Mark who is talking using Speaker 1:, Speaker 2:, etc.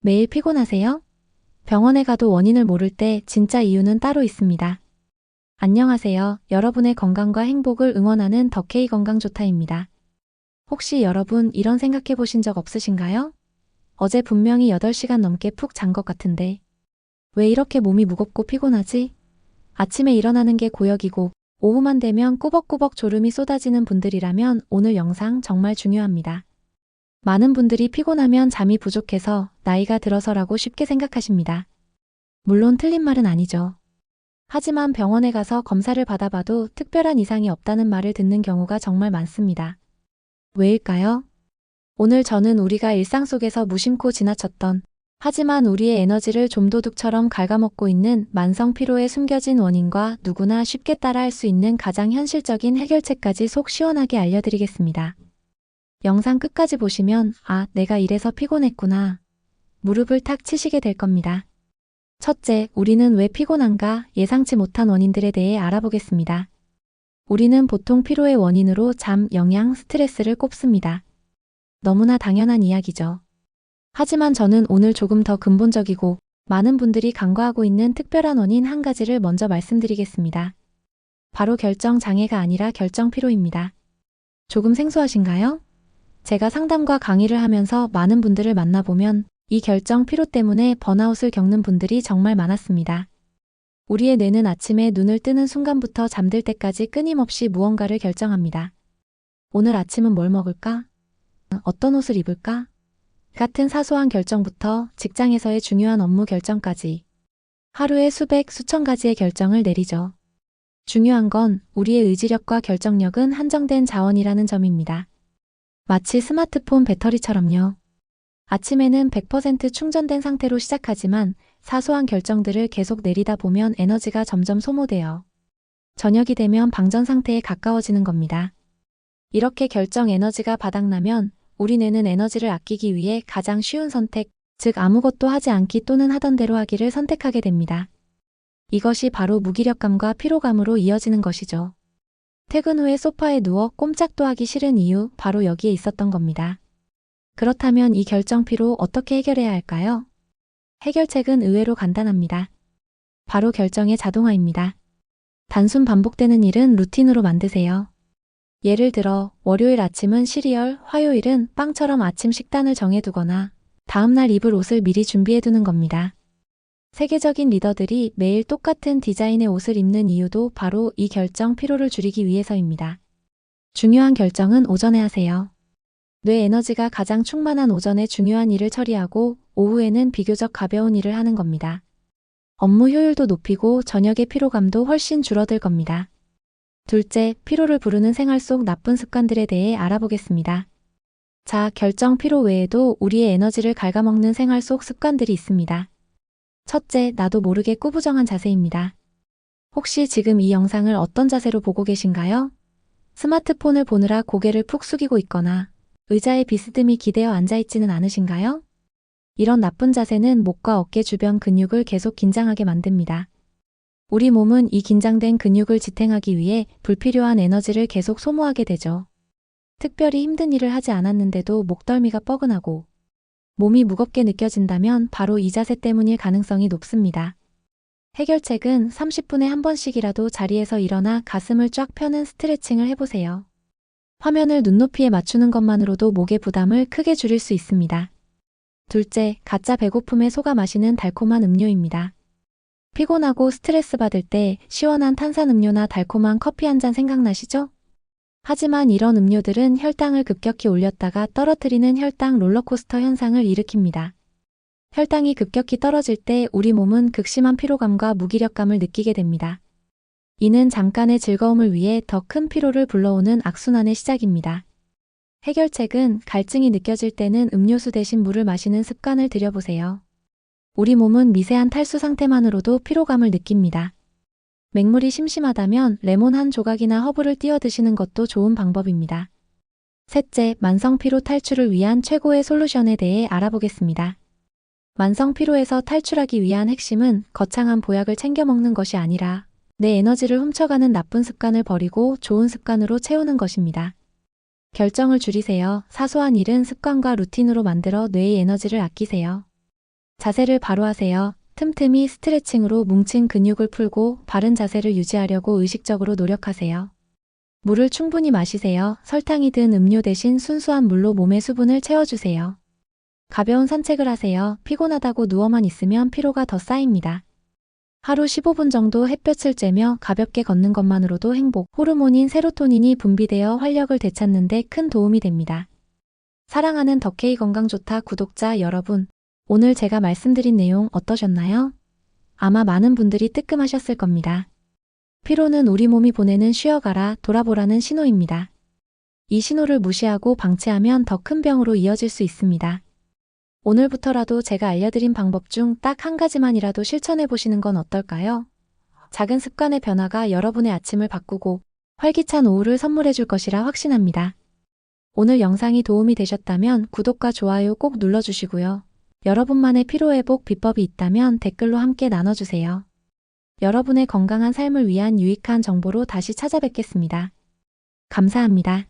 Speaker 1: 매일 피곤하세요? 병원에 가도 원인을 모를 때 진짜 이유는 따로 있습니다. 안녕하세요. 여러분의 건강과 행복을 응원하는 더케이 건강조타입니다. 혹시 여러분 이런 생각해 보신 적 없으신가요? 어제 분명히 8시간 넘게 푹 잔 것 같은데 왜 이렇게 몸이 무겁고 피곤하지? 아침에 일어나는 게 고역이고 오후만 되면 꾸벅꾸벅 졸음이 쏟아지는 분들이라면 오늘 영상 정말 중요합니다. 많은 분들이 피곤하면 잠이 부족해서 나이가 들어서라고 쉽게 생각하십니다. 물론 틀린 말은 아니죠. 하지만 병원에 가서 검사를 받아봐도 특별한 이상이 없다는 말을 듣는 경우가 정말 많습니다. 왜일까요? 오늘 저는 우리가 일상 속에서 무심코 지나쳤던 하지만 우리의 에너지를 좀도둑처럼 갉아먹고 있는 만성 피로의 숨겨진 원인과 누구나 쉽게 따라할 수 있는 가장 현실적인 해결책까지 속 시원하게 알려드리겠습니다. 영상 끝까지 보시면 내가 이래서 피곤했구나. 무릎을 탁 치시게 될 겁니다. 첫째, 우리는 왜 피곤한가 예상치 못한 원인들에 대해 알아보겠습니다. 우리는 보통 피로의 원인으로 잠, 영양, 스트레스를 꼽습니다. 너무나 당연한 이야기죠. 하지만 저는 오늘 조금 더 근본적이고 많은 분들이 간과하고 있는 특별한 원인 한 가지를 먼저 말씀드리겠습니다. 바로 결정 장애가 아니라 결정 피로입니다. 조금 생소하신가요? 제가 상담과 강의를 하면서 많은 분들을 만나보면 이 결정 피로 때문에 번아웃을 겪는 분들이 정말 많았습니다. 우리의 뇌는 아침에 눈을 뜨는 순간부터 잠들 때까지 끊임없이 무언가를 결정합니다. 오늘 아침은 뭘 먹을까? 어떤 옷을 입을까? 같은 사소한 결정부터 직장에서의 중요한 업무 결정까지 하루에 수백, 수천 가지의 결정을 내리죠. 중요한 건 우리의 의지력과 결정력은 한정된 자원이라는 점입니다. 마치 스마트폰 배터리처럼요. 아침에는 100% 충전된 상태로 시작하지만 사소한 결정들을 계속 내리다 보면 에너지가 점점 소모되어 저녁이 되면 방전 상태에 가까워지는 겁니다. 이렇게 결정 에너지가 바닥나면 우리 뇌는 에너지를 아끼기 위해 가장 쉬운 선택, 즉 아무것도 하지 않기 또는 하던 대로 하기를 선택하게 됩니다. 이것이 바로 무기력감과 피로감으로 이어지는 것이죠. 퇴근 후에 소파에 누워 꼼짝도 하기 싫은 이유 바로 여기에 있었던 겁니다. 그렇다면 이 결정 피로 어떻게 해결해야 할까요? 해결책은 의외로 간단합니다. 바로 결정의 자동화입니다. 단순 반복되는 일은 루틴으로 만드세요. 예를 들어 월요일 아침은 시리얼, 화요일은 빵처럼 아침 식단을 정해두거나 다음날 입을 옷을 미리 준비해두는 겁니다. 세계적인 리더들이 매일 똑같은 디자인의 옷을 입는 이유도 바로 이 결정 피로를 줄이기 위해서입니다. 중요한 결정은 오전에 하세요. 뇌 에너지가 가장 충만한 오전에 중요한 일을 처리하고 오후에는 비교적 가벼운 일을 하는 겁니다. 업무 효율도 높이고 저녁의 피로감도 훨씬 줄어들 겁니다. 둘째, 피로를 부르는 생활 속 나쁜 습관들에 대해 알아보겠습니다. 자, 결정 피로 외에도 우리의 에너지를 갉아먹는 생활 속 습관들이 있습니다. 첫째, 나도 모르게 꾸부정한 자세입니다. 혹시 지금 이 영상을 어떤 자세로 보고 계신가요? 스마트폰을 보느라 고개를 푹 숙이고 있거나 의자에 비스듬히 기대어 앉아있지는 않으신가요? 이런 나쁜 자세는 목과 어깨 주변 근육을 계속 긴장하게 만듭니다. 우리 몸은 이 긴장된 근육을 지탱하기 위해 불필요한 에너지를 계속 소모하게 되죠. 특별히 힘든 일을 하지 않았는데도 목덜미가 뻐근하고 몸이 무겁게 느껴진다면 바로 이 자세 때문일 가능성이 높습니다. 해결책은 30분에 한 번씩이라도 자리에서 일어나 가슴을 쫙 펴는 스트레칭을 해보세요. 화면을 눈높이에 맞추는 것만으로도 목의 부담을 크게 줄일 수 있습니다. 둘째, 가짜 배고픔에 속아 마시는 달콤한 음료입니다. 피곤하고 스트레스 받을 때 시원한 탄산음료나 달콤한 커피 한 잔 생각나시죠? 하지만 이런 음료들은 혈당을 급격히 올렸다가 떨어뜨리는 혈당 롤러코스터 현상을 일으킵니다. 혈당이 급격히 떨어질 때 우리 몸은 극심한 피로감과 무기력감을 느끼게 됩니다. 이는 잠깐의 즐거움을 위해 더 큰 피로를 불러오는 악순환의 시작입니다. 해결책은 갈증이 느껴질 때는 음료수 대신 물을 마시는 습관을 들여보세요. 우리 몸은 미세한 탈수 상태만으로도 피로감을 느낍니다. 맹물이 심심하다면 레몬 한 조각이나 허브를 띄어 드시는 것도 좋은 방법입니다. 셋째, 만성 피로 탈출을 위한 최고의 솔루션에 대해 알아보겠습니다. 만성 피로에서 탈출하기 위한 핵심은 거창한 보약을 챙겨 먹는 것이 아니라 내 에너지를 훔쳐가는 나쁜 습관을 버리고 좋은 습관으로 채우는 것입니다. 결정을 줄이세요. 사소한 일은 습관과 루틴으로 만들어 뇌의 에너지를 아끼세요. 자세를 바로 하세요. 틈틈이 스트레칭으로 뭉친 근육을 풀고 바른 자세를 유지하려고 의식적으로 노력하세요. 물을 충분히 마시세요. 설탕이 든 음료 대신 순수한 물로 몸의 수분을 채워주세요. 가벼운 산책을 하세요. 피곤하다고 누워만 있으면 피로가 더 쌓입니다. 하루 15분 정도 햇볕을 쬐며 가볍게 걷는 것만으로도 행복 호르몬인 세로토닌이 분비되어 활력을 되찾는 데 큰 도움이 됩니다. 사랑하는 덕케이 건강좋다 구독자 여러분, 오늘 제가 말씀드린 내용 어떠셨나요? 아마 많은 분들이 뜨끔하셨을 겁니다. 피로는 우리 몸이 보내는 쉬어가라, 돌아보라는 신호입니다. 이 신호를 무시하고 방치하면 더 큰 병으로 이어질 수 있습니다. 오늘부터라도 제가 알려드린 방법 중 딱 한 가지만이라도 실천해 보시는 건 어떨까요? 작은 습관의 변화가 여러분의 아침을 바꾸고 활기찬 오후를 선물해 줄 것이라 확신합니다. 오늘 영상이 도움이 되셨다면 구독과 좋아요 꼭 눌러주시고요. 여러분만의 피로회복 비법이 있다면 댓글로 함께 나눠주세요. 여러분의 건강한 삶을 위한 유익한 정보로 다시 찾아뵙겠습니다. 감사합니다.